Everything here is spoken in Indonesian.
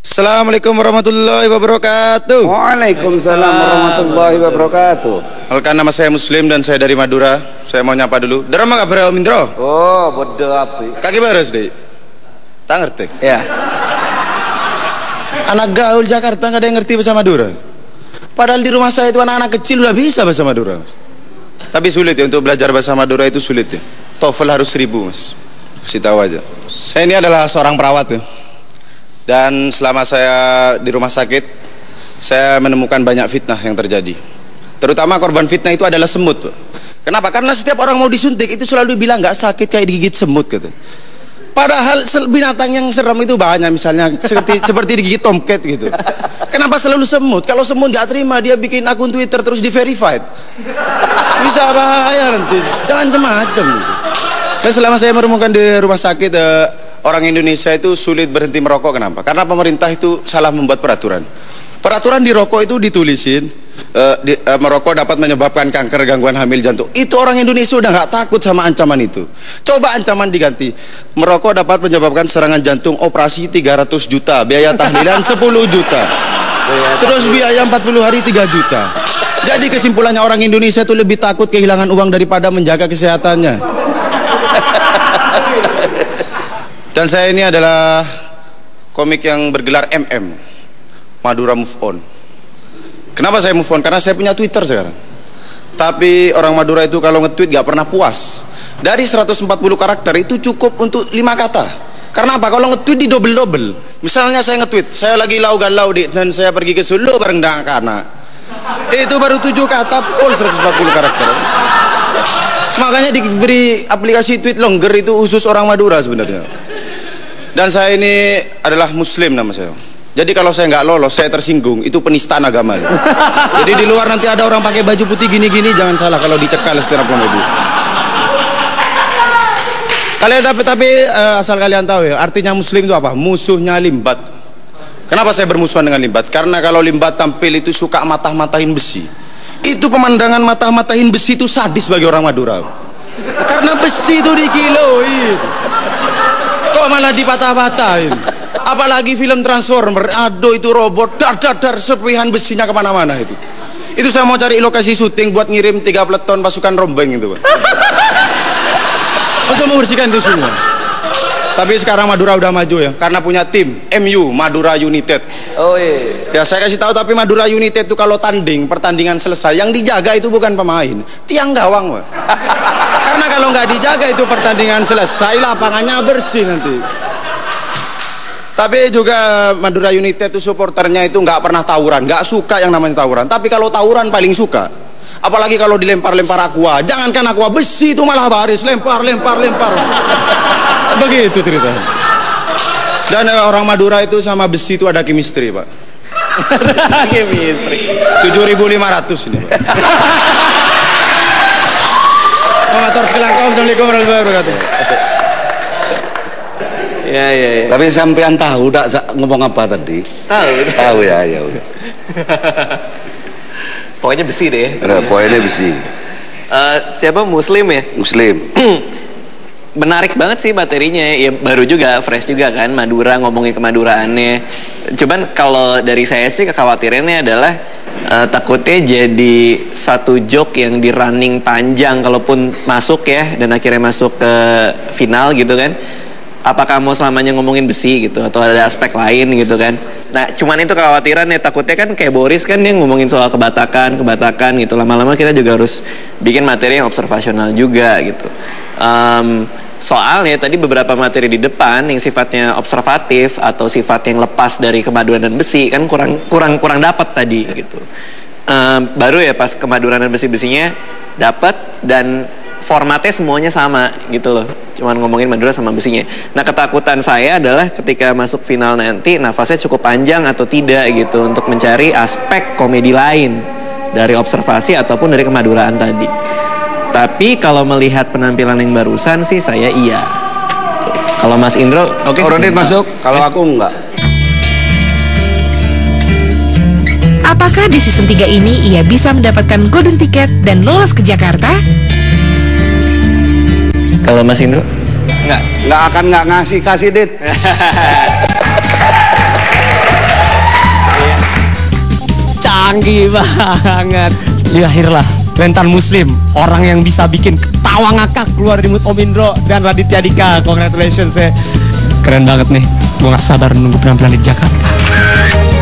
Assalamualaikum warahmatullahi wabarakatuh. Waalaikumsalam warahmatullahi wabarakatuh. Alkan, nama saya Muslim dan saya dari Madura. Saya mau nyapa dulu. Derama kabar Om Indro? Oh, bodoh apa? Kaki baris deh. Tak ngerti. Ya. Anak gaul Jakarta nggak ada yang ngerti bahasa Madura. Padahal di rumah saya itu anak-anak kecil udah bisa bahasa Madura. Tapi sulit ya untuk belajar bahasa Madura, itu sulit ya. TOEFL harus 1000 mas. Kasih tahu aja. Saya ini adalah seorang perawat ya. Dan selama saya di rumah sakit, saya menemukan banyak fitnah yang terjadi. Terutama korban fitnah itu adalah semut. Kenapa? Karena setiap orang mau disuntik itu selalu bilang nggak sakit kayak digigit semut gitu. Padahal binatang yang seram itu banyak, misalnya seperti digigit tomcat gitu. Kenapa selalu semut? Kalau semut nggak terima, dia bikin akun Twitter terus di-verified. Bisa bahaya nanti. Jangan macam-macam gitu. Dan selama saya menemukan di rumah sakit, orang Indonesia itu sulit berhenti merokok. Kenapa? Karena pemerintah itu salah membuat peraturan. Peraturan di rokok itu ditulisin merokok dapat menyebabkan kanker, gangguan hamil, jantung. Itu orang Indonesia udah nggak takut sama ancaman itu. Coba ancaman diganti, merokok dapat menyebabkan serangan jantung, operasi 300 juta, biaya tahlilan 10 juta, terus biaya 40 hari 3 juta. Jadi kesimpulannya orang Indonesia itu lebih takut kehilangan uang daripada menjaga kesehatannya. Dan saya ini adalah komik yang bergelar MM, Madura Move On. Kenapa saya move on? Karena saya punya Twitter sekarang. Tapi orang Madura itu kalau nge-tweet gak pernah puas. Dari 140 karakter itu cukup untuk 5 kata. Karena apa? Kalau nge-tweet di double-double. Misalnya saya nge-tweet, saya lagi galau dan saya pergi ke Solo bareng dengan anak. Itu baru 7 kata full 140 karakter. Makanya diberi aplikasi tweet longer itu khusus orang Madura sebenarnya. Dan saya ini adalah Muslim nama saya. Jadi kalau saya nggak lolos, saya tersinggung, itu penistaan agama. Jadi di luar nanti ada orang pakai baju putih gini-gini, jangan salah kalau dicekal stand up comedy. Kalian tapi asal kalian tahu ya, artinya Muslim itu apa? Musuhnya limbat. Kenapa saya bermusuhan dengan limbat? Karena kalau limbat tampil itu suka matah-matahin besi. Itu pemandangan matah-matahin besi itu sadis bagi orang Madura. Karena besi itu dikiloin, kok malah dipatah-patahin. Apalagi film Transformer, aduh itu robot dar serpihan besinya kemana-mana itu. Itu saya mau cari lokasi syuting buat ngirim 3 peleton pasukan rombeng itu, Pak. Untuk membersihkan itu semua. Tapi sekarang Madura udah maju ya, karena punya tim MU, Madura United. Oh iya. Ya saya kasih tahu, tapi Madura United itu kalau pertandingan selesai, yang dijaga itu bukan pemain, tiang gawang, Pak. Karena kalau nggak dijaga itu pertandingan selesai, lapangannya bersih nanti. Tapi juga Madura United itu supporternya itu nggak pernah tawuran, nggak suka yang namanya tawuran. Tapi kalau tawuran paling suka. Apalagi kalau dilempar-lempar aqua. Jangankan aqua, besi itu malah baris, lempar. Begitu ceritanya. Dan orang Madura itu sama besi itu ada chemistry, Pak. Chemistry. 7.500 ini, Pak. Motor Selangkau, Assalamualaikum warahmatullahi wabarakatuh. Ya. Tapi sampean tahu tak ngomong apa tadi? Tahu ya udah. Pokoknya besi deh. Pokoknya besi. Siapa Muslim ya? Muslim. Menarik banget sih materinya. Ya baru juga, fresh juga kan, Madura, ngomongin kemaduraannya. Cuman kalau dari saya sih kekhawatirannya adalah takutnya jadi satu joke yang di running panjang kalaupun masuk ya, dan akhirnya masuk ke final gitu kan. Apakah mau selamanya ngomongin besi gitu, atau ada aspek lain gitu kan. Nah cuman itu kekhawatiran ya, takutnya kan kayak Boris kan yang ngomongin soal kebatakan gitu. Lama-lama kita juga harus bikin materi yang observasional juga gitu. Soalnya tadi beberapa materi di depan yang sifatnya observatif atau sifat yang lepas dari kemaduran dan besi kan kurang dapat tadi gitu. Baru ya pas kemaduran dan besi-besinya dapat, dan formatnya semuanya sama gitu loh, cuman ngomongin Madura sama besinya. Nah ketakutan saya adalah ketika masuk final nanti nafasnya cukup panjang atau tidak gitu, untuk mencari aspek komedi lain dari observasi ataupun dari kemaduraan tadi. Tapi kalau melihat penampilan yang barusan sih saya iya. Kalau Mas Indro, oke. Rodit masuk, kalau aku enggak. Apakah di season 3 ini ia bisa mendapatkan golden ticket dan lolos ke Jakarta? Kalau Mas Indro? Nggak akan ngasih Dit. canggih banget. Lahirlah Mentan Muslim, orang yang bisa bikin ketawa ngakak keluar di mood Om Indro dan Raditya Dika. Congratulations ya. Keren banget nih. Gue gak sabar nunggu penampilan di Jakarta.